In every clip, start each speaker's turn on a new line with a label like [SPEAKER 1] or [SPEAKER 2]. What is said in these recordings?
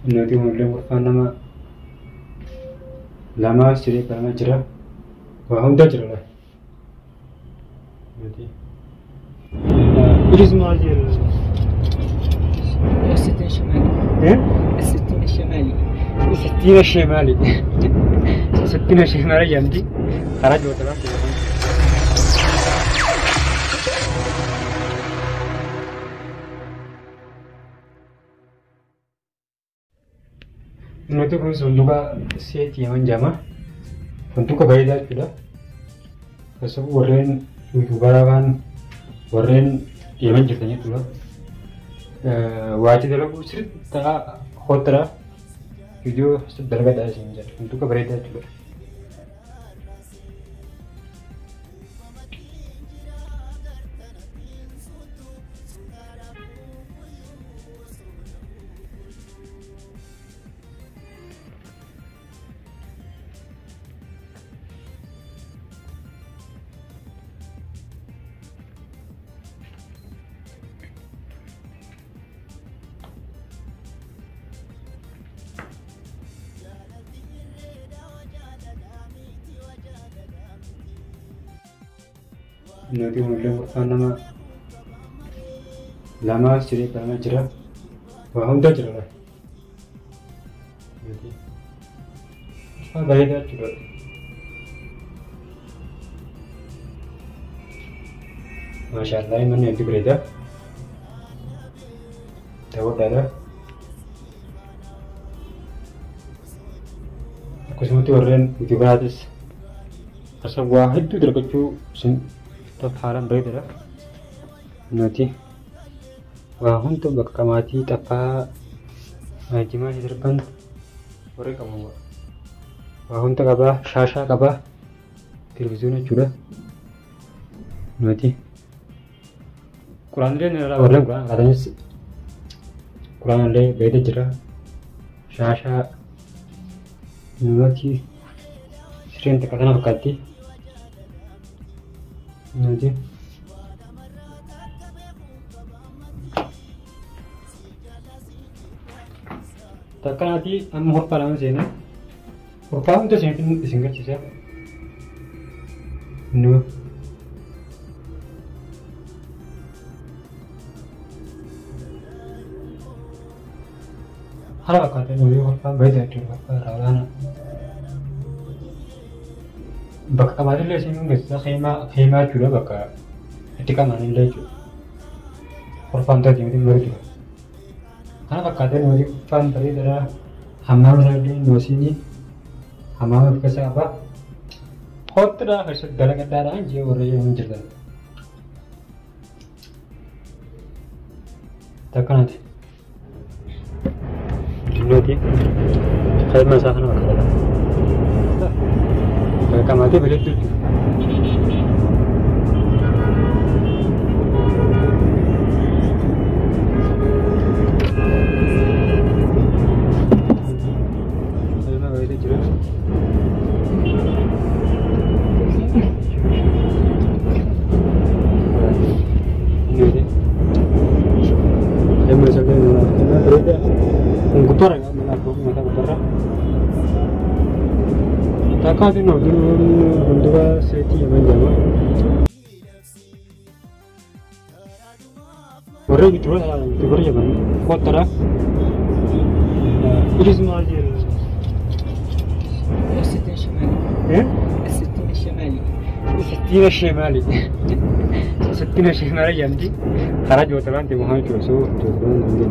[SPEAKER 1] Nuti mulai kurfaan nama lama siri karena jera wah udah jera lah. Nanti ini semua aja.
[SPEAKER 2] الستين الشمالي.
[SPEAKER 1] إيه؟
[SPEAKER 2] الستين الشمالي.
[SPEAKER 1] الستين الشمالي. الستين الشمالي جنبي خرج وطلع. Nuti kun sunduka seti yang jama, sunduka baida juga. Kasih warren youtuber kan, warren yang ceritanya tuh. Wajib dalam usia tak hotra video sudah ada sih jadi sunduka baida juga. Nanti mulai kurfaan nama lama siri karena jera wah udah jera lah. Nanti baida juga. Masya Allah ini nanti berita. Tahu ada. Aku semua tu orang itu gratis. Asal wahid tu terkecu تفعلن بريدرا ناتي وهم تبقى كماتي تفا جماعة دربان ورق أمور وهم تكبا شاشة كبا تلفزيون جودا ناتي قرآن لي نرى ورن قرآن katanya قرآن لي بيد جرا شاشة ناتي سرين تكاتنا بكاتي nanti takkan nanti amor palang sini palang itu singkat sih nu harap kata nu palang beda itu rawan baka kemarin le sini nggak khema juga baka ketika manin le juga kurfaan tadi mungkin baru juga karena baka ada nuri kurfaan tadi adalah hamam lagi nusini hamam berkesa apa hotra hasil dalam kendaraan aja orang yang menceritakan takkan nanti dulu nanti saya masakan apa kata kamati balik tu. Saya nak balik tu. Ini. Saya merasa kena berada. Kotor kan? Mata kotor. Takkan tu nak dulu seti yang jama. Orang itu lah, itu kerja kan. Kotor. Ini semua aja.
[SPEAKER 2] الستين الشمالي.
[SPEAKER 1] إيه؟
[SPEAKER 2] الستين الشمالي.
[SPEAKER 1] الستين الشمالي. الستين الشمالي جنبي خرج وطلع أنت مهاي جوسو جوسون عندي.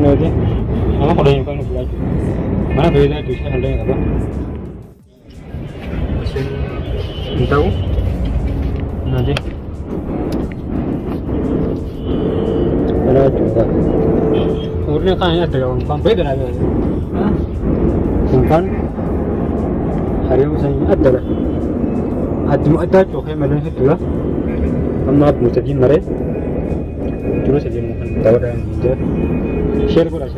[SPEAKER 1] Nanti, apa kalau yang kau belajar? Mana beda tu saya hendak apa? Tahu? Nanti, ada juga. Urusnya kan ada orang sampai dah ada. Sampai hari ini saya ada lah. Ada juga malah itu lah. Amma mustaqim mereka. Terus saja mungkin tahu dah. Share kura.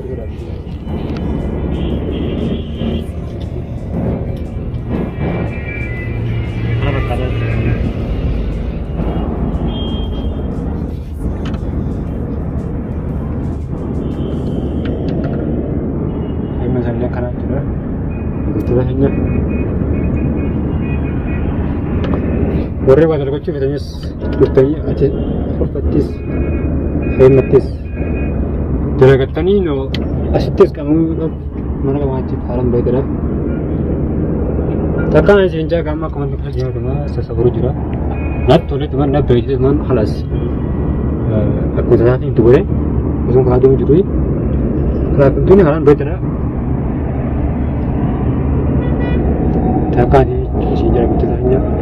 [SPEAKER 1] warreen waa dalagachuu fitanis dhuftanii ati uffattis heemmattis dalagattanii asittis qabamuudhaaf mana qamaatti haalaan baay'eedhaaf takkaan isin jaa gamma akkuma nuti fayyadamaa sassaaburuu jira naatti toletti man nabbeeyti man halas akkuma tasaafii itti godhe osoo kaaduu jiru raafimtuuni haalaan baay'eedha takkaan isin jaa bitti taa'inyaa